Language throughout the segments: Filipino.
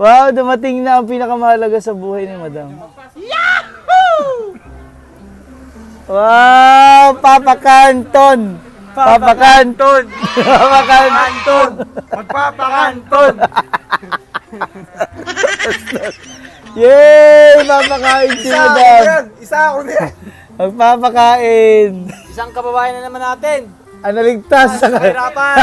Wow, dumating na ang pinakamahalaga sa buhay ni Madam. Yahoo! Wow, Papa Canton! Papa Canton! Papa Canton! Magpapakanton! Yay! Papakain si Madam! Isa ako na yan! Magpapakain! Isang kababayan na naman natin. Ang naligtas sa Kahirapan.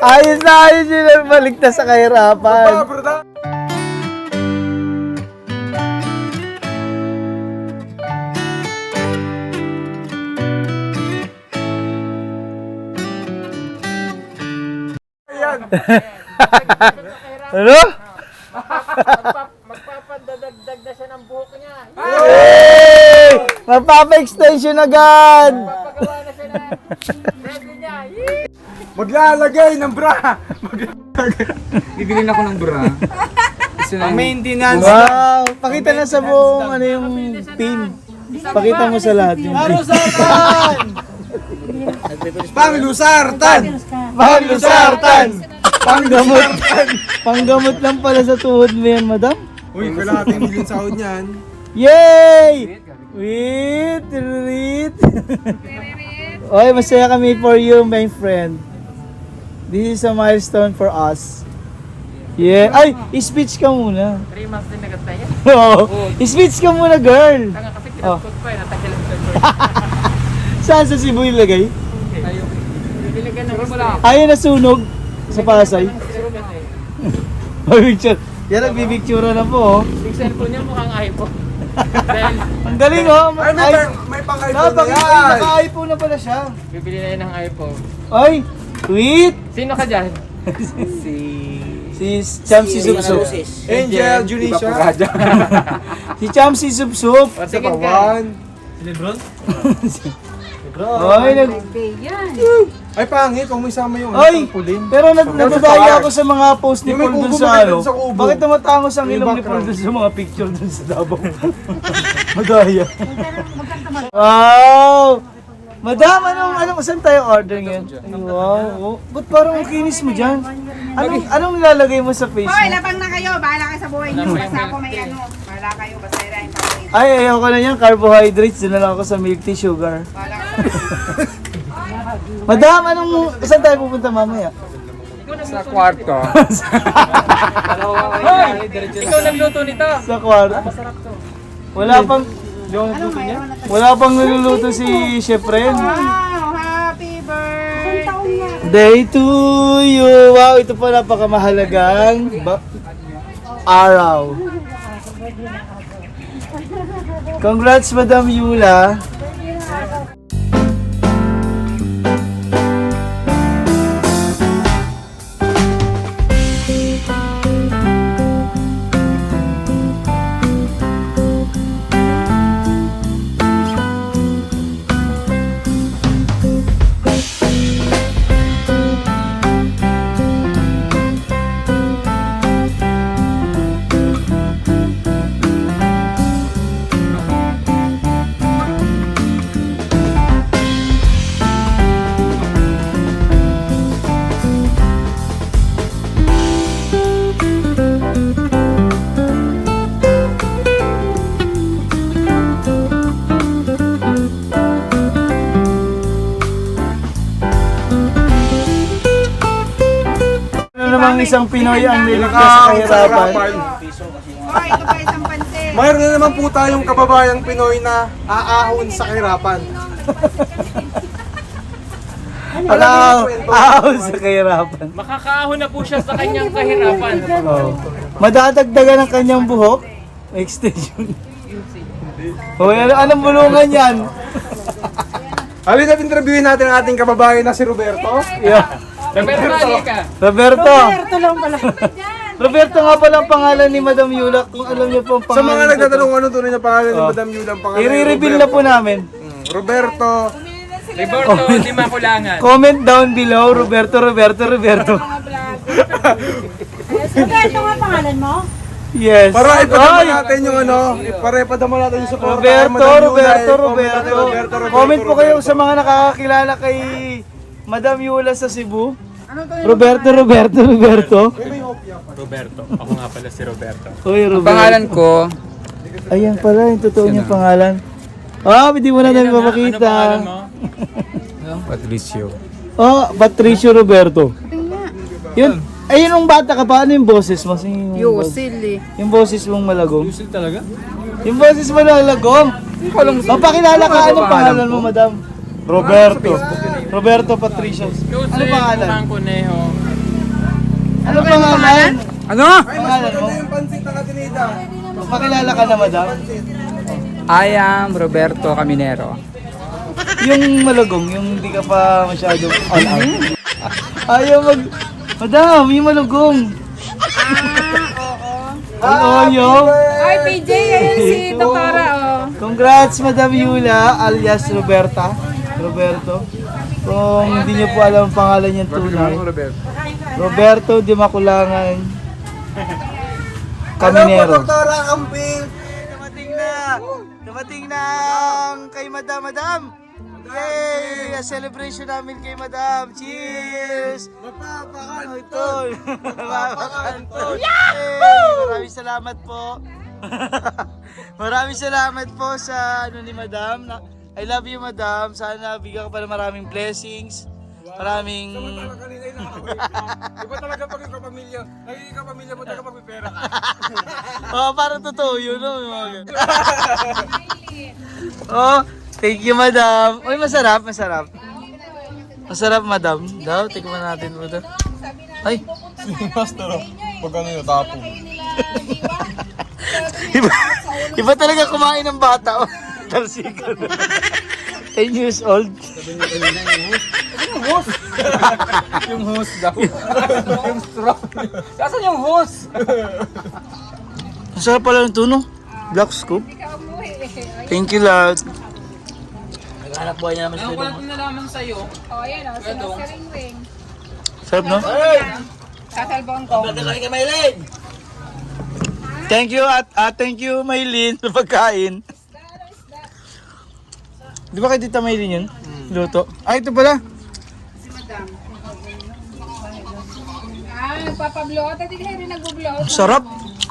ayos yun ang maligtas sa kahirapan. Brother! Ayan! Ano? Magpapadadagdag na siya ng buhok niya. Yay! Mapapa-extension agad! Magpapagawa na siya ng ready niya. Maglalagay ng bra! Bibilin ako ng bra. Kasi Ang maintenance! Wow! Pakita na sa buong ano yung pin. Pakita mo sa lahat yung pin. Panglusartan! Panglusartan! Panggamot! Panggamot lang pala sa tuhod mo yan, Madam. Uy, kailangan million sahod niyan. Yay! Wait! Wait! Oy, masaya kami for you, my friend. This is a milestone for us. Yeah. Ay, speech ka muna. 3 months din agad tayo. Oo. Speech ka muna, girl. Tanga kasi Oh. kinagkot pa eh. Natakilan ko. Saan sa Cebu ilagay? Tayo. Bibili ng gusto. Ayun nasunog sa Pasay. Sirugan eh. Picture. Yan, nagbibictura na po. Oh. Yung cellphone niya mukhang iPhone. Dahil Ang galing oh. Ay, may pang-iPhone na yan! Naka-iPhone na pala siya. bibili na yun ng iPhone. Ay, sweet. Sino ka dyan? Si Chamsi Subsup. Angel, Junisha. Si Chamsi Subsup. Isa pa, Patingin ka. one. Ay, Ay, pangit. Kung may sama yung Ay! pulin. Pero nadadaya ako sa mga post ni Yung may Paul dun kubo, sa may ano. dun sa kubo. Bakit tumatangos ang May ilong ni Paul background. dun sa mga picture dun sa Davao? Madaya. Wow! Madam, saan tayo order ngayon? Ay, wow. Ba't parang ang kinis mo dyan? Anong nilalagay mo sa face Hoy, mo? labang na kayo. Bahala kayo sa buhay niyo. Basta ako may ano. Bahala kayo. Basta ira yung pangit. Ay, ayoko na yan. Carbohydrates. Doon na lang ako sa milk tea sugar. Bahala kayo. Madam, saan tayo pupunta mamaya? sa kwarto. Ikaw nagluto nito. Sa kwarto. Wala pang niluluto si Chef Ren. Wow, happy birthday. Day to you. Wow, ito pa napakamahalagang araw. Congrats, Madam Yula. Ano namang isang Pinoy ang niligtas sa kahirapan? Hoy, ito pa isang pansin. Mayroon na naman po tayong kababayang Pinoy na aahon sa kahirapan. Ahon sa kahirapan. Makakaahon na po siya sa kanyang kahirapan. Oh. Madadagdagan ang kanyang buhok. Extension. Hoy, anong bulungan yan? Halina, interviewin natin ang ating kababayan na si Roberto. Yeah. Roberto, ali ka. Roberto lang pala. Roberto nga pala ang pangalan ni Madam Yula. Kung alam niyo po ang Sa pangalan. mga nagtatanong ano tunay na pangalan ni Madam Yula, ang pangalan I-reveal na po namin. Roberto. Roberto, di makulangan. Comment down below, Roberto. Roberto nga pangalan mo? Yes. Para ipadama Ay! natin yung ano, para ipadama natin yung support. Roberto. Comment po kayo sa mga nakakakilala kay Madam Yula sa Cebu. Roberto. May Roberto. Ako nga pala si Roberto. Uy, Ang Roberto. pangalan ko, Ayan pala, yung totoo Sino? niyang pangalan. Ah, hindi mo na namin Ano mapakita. pangalan mo? Patricio. Oh, Patricio Roberto. Yun. Ay, yun yung bata ka pa. Ano yung boses mo? Sino yung silly. Yung boses mong malagong. Yusil talaga? Yung boses mo malagong. Mapakilala ka. Anong pangalan mo, madam? Roberto. Roberto Patricio. Ano pangalan? Mukhang kuneho. Ano pangalan? Ano? Pangalan mo? Yung pansit na katinida. Mapakilala ka na, madam? I am Roberto Caminero. Yung malagong, yung hindi ka pa masyadong on out. Ayaw mag... Madam, yung malagong. Oo, yung... Ay, PJ, ayun si Doktora, oh. Congrats, Madam Yula, alias Roberta. Roberto. Kung hindi niyo po alam ang pangalan niyan tunay. Roberto Di Maculangan Caminero. Doktora Camping. Dumating na! Dumating na ang kay Madam! Yay! A celebration namin kay Madam! Cheers! Magpapakantol! Magpapakantol! Yay! Maraming salamat po! Maraming salamat po sa ano ni Madam. I love you, Madam. Sana bigyan ka pa ng maraming blessings. Maraming... Iba talaga pag yung kapamilya. Nagiging kapamilya mo talaga pag may pera ka. Oh, parang totoo yun, no? Oh, thank you, Madam. Uy, masarap, masarap. Masarap, Madam. Daw, tikman natin po ito. Ay, Master, pag ano yung tapo. iba talaga kumain ng bata. Oh. Talsikan. 10 years old. Yung host daw. Yung straw. Saan yung host? Masarap pala ng tuno. Black scoop. Thank you, Lord. Naghanap buhay niya naman Ang sila. wala kong nalaman sa'yo. Oh, yan, oh. Si Ring Ring. Sarap, no? Sasalbon ko. Thank you, thank you, Maylin, sa pagkain. Di ba kay Tita Maylin yun? Luto. Ah, ito pala. Si Madam. Ah, nagpapabloat. At hindi rin nag-bloat. Sarap.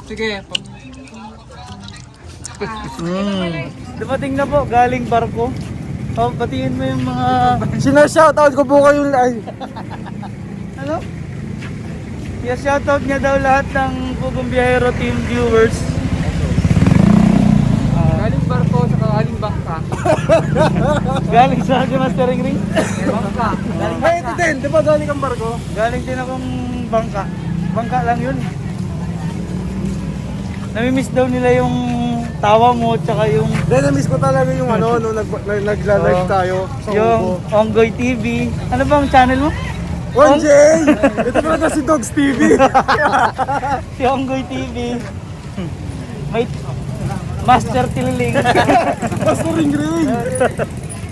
Sige. Dumating na po, galing barko. Oh, batiin mo yung mga... Sinashoutout ko po kayo live. Ano? Shoutout niya daw lahat ng Pugong Biyahero team viewers. Galing barko sa galing bangka. Galing sa akin, Master Ring Ring. Bangka. Ay, ito din. Di ba galing kang barko? Galing din akong bangka. Bangka lang yun. Namimiss daw nila yung tawa mo tsaka yung Na-miss ko talaga yung ano, nung nagla-live tayo sa yung Ubo. Onggoy TV. Ano bang channel mo? Jay! Ito talaga si Dogs TV. Si Onggoy TV. May Master Tililing. Master Ring Ring.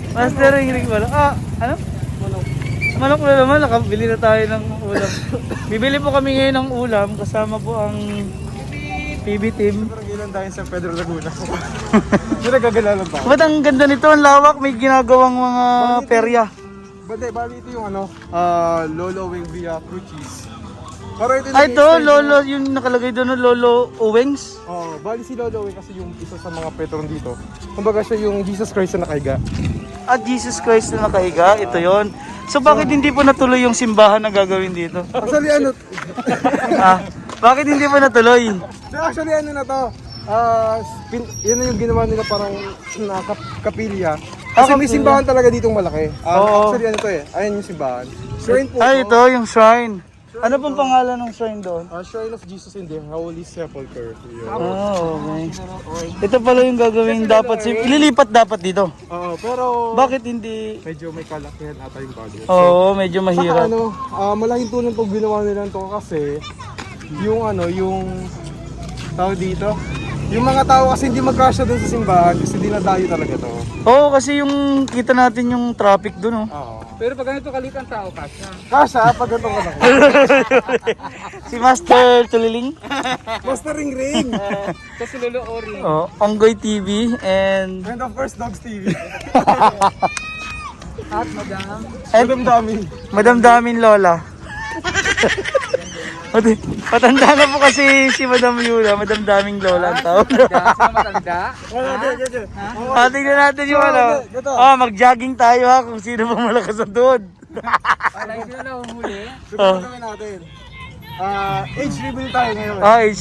Master Ring Ring pala. Ah, ano? Manok na naman, nakabili na tayo ng ulam. Bibili po kami ngayon ng ulam kasama po ang PB team. Ilan tayo sa Pedro Laguna. Hindi nagagala lang tayo. Ba't ang ganda nito, ang lawak, may ginagawang mga perya. Bali ito yung ano, Lolo Wing via Crew Cheese. Pero ito Ah, ito, Lolo, yung nakalagay doon, no, Lolo Owings. Oh, bali si Lolo Wing kasi yung isa sa mga patron dito. Kumbaga siya yung Jesus Christ na nakahiga. At Jesus Christ na nakahiga, ito yon. So bakit hindi po natuloy yung simbahan na gagawin dito? Actually ano, Ah, bakit hindi po natuloy? actually ano na to. Yun na yung ginawa nila parang na kapilya. Kasi may simbahan talaga ditong malaki. Oo. Actually ano to eh, ayan yung simbahan. Shrine po. Ay, ito, yung shrine. Ano pong pangalan ng shrine doon? Shrine of Jesus in the Holy Sepulchre. Yun. Oh, okay. Ito pala yung gagawin dapat, ililipat dapat dito. Oo, pero Bakit hindi? medyo may kalakihan ata yung budget. Oo, medyo Saka mahirap. ano, malaking tulong pag ginawa nila to kasi yung ano, yung tao dito, yung mga tao kasi hindi magkasya dun sa simbahan kasi dinadayo talaga to. Oo, kasi yung kita natin yung traffic doon, oh. Oo. Pero pag ganito kalit ang tao, kasya. Kasya, pag ganito ka na. Si Master Tuliling. Master Ring Ring! Kasi Lolo Ori. Oh, Onggoy TV and And of course, Dogs TV. At madam. and Madam Dami. Madam Damin Lola. Pati, patanda na po kasi si Madam Yula, Madam Daming Lola ang tawag. Sino matanda? Tingnan natin yung ano. Mag-jogging tayo ha kung sino pa malakas sa tuhod. Wala yung sino na humuli. Subukan kami natin. Age reveal tayo ngayon. Age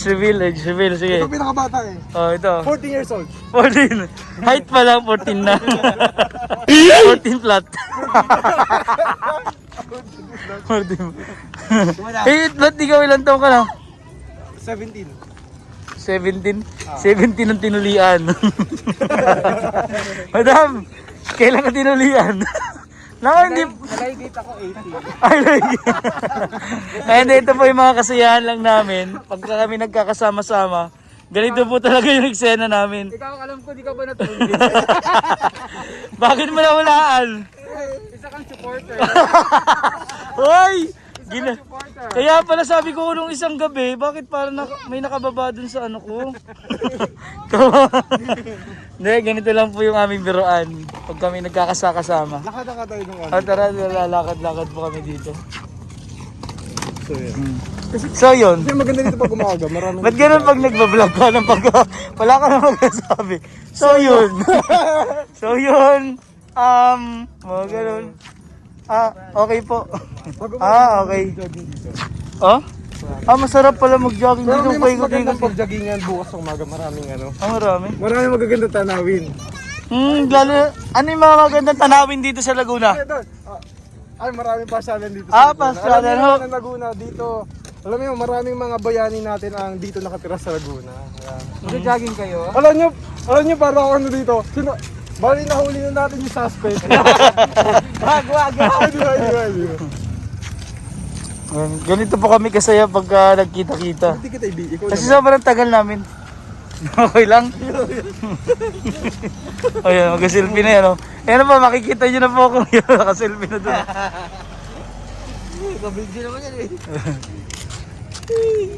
reveal, sige. Ito pinakabata eh. Ito. 14 years old. 14. Height pa lang, 14 na. 14 flat. 14. Ba't di ka ilang taong ka na? 17. 17? 17 ang tinulian. Madam, kailan ka tinulian? Hindi. Nalaigit ako 18. Ay, and ito po yung mga kasiyahan lang namin. Pagka kami nagkakasama-sama, ganito po talaga yung eksena namin. Ikaw, alam ko, di ka ba natulog? Bakit mo nawalaan? Isa kang supporter. Hoy! Supporter. Kaya pala sabi ko nung isang gabi, bakit parang may nakababa dun sa ano ko? Hindi, ganito lang po yung aming biroan pag kami nagkakasama. Lakad na ka tayo nung ano. Tara, lalakad-lakad po kami dito. So yun. So yun. Kasi maganda dito pag umaga. Maraming... Ba't ganun pag nagbablog ka ng pag... Wala ka na magsasabi. So yun. So yun. Mga ganun. Okay po. Okay. Oh? Masarap pala mag-jogging Pero dito. may mas magandang Paikot-ikot. pag-joggingan bukas ng umaga. Maraming ano. Marami. Maraming magagandang tanawin. Lalo, ano yung mga magandang tanawin dito sa Laguna? Ay, maraming pasyalan dito Ah, Laguna. pasyalan, Alam niyo ho. naman ang Laguna dito. Alam niyo, maraming mga bayani natin ang dito nakatira sa Laguna. Ayan. Mag-jogging kayo? Alam niyo para ako ano dito. Sino? Bali nahuli na natin yung suspect. Wag. Di ba? Ganito po kami kasaya pagka nagkita-kita. Hindi kita ibig. Ikaw Kasi naman. sobrang tagal namin. Okay lang? Ayan, mag-selfie na yan. Oh. Ayan na po, makikita nyo na po kung yun. Naka-selfie na doon. Kabidyo naman yan eh.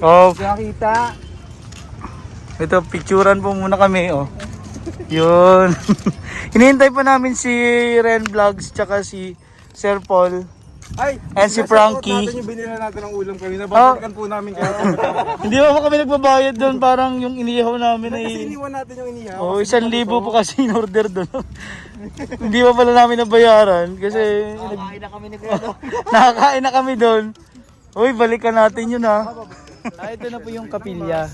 Oh, Nakita. ito, picturean po muna kami. Oh. Yun. Hinihintay pa namin si Ren Vlogs tsaka si Sir Paul. Ay, And si nasa Frankie. court natin yung binila natin ng ulam kami. Nababalikan po namin kayo. Hindi pa kami nagbabayad doon, parang yung inihaw namin Kasi ay... iniwan natin yung inihaw. Oh, 1,000 po kasi in order doon. Hindi pa pala namin nabayaran kasi nakakain na kami doon. Uy, balikan natin yun ha. Ito na po yung kapilya.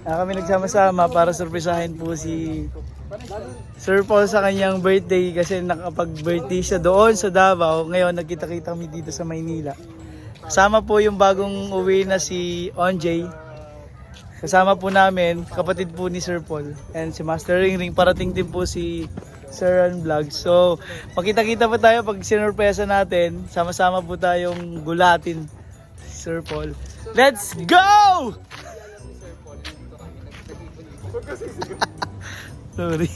Kami nagsama-sama para surprisahin po si Sir Paul sa kanyang birthday kasi nakapag-birthday siya doon sa Davao. Ngayon nagkita-kita kami dito sa Maynila. Kasama po yung bagong uwi na si Onjay. Kasama po namin, kapatid po ni Sir Paul. And si Master Ring parating din po si Sir Ron Vlog. So, makita-kita po tayo pag sinurpresa natin. Sama-sama po tayong gulatin si Sir Paul. Let's go! Sorry.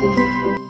Bye.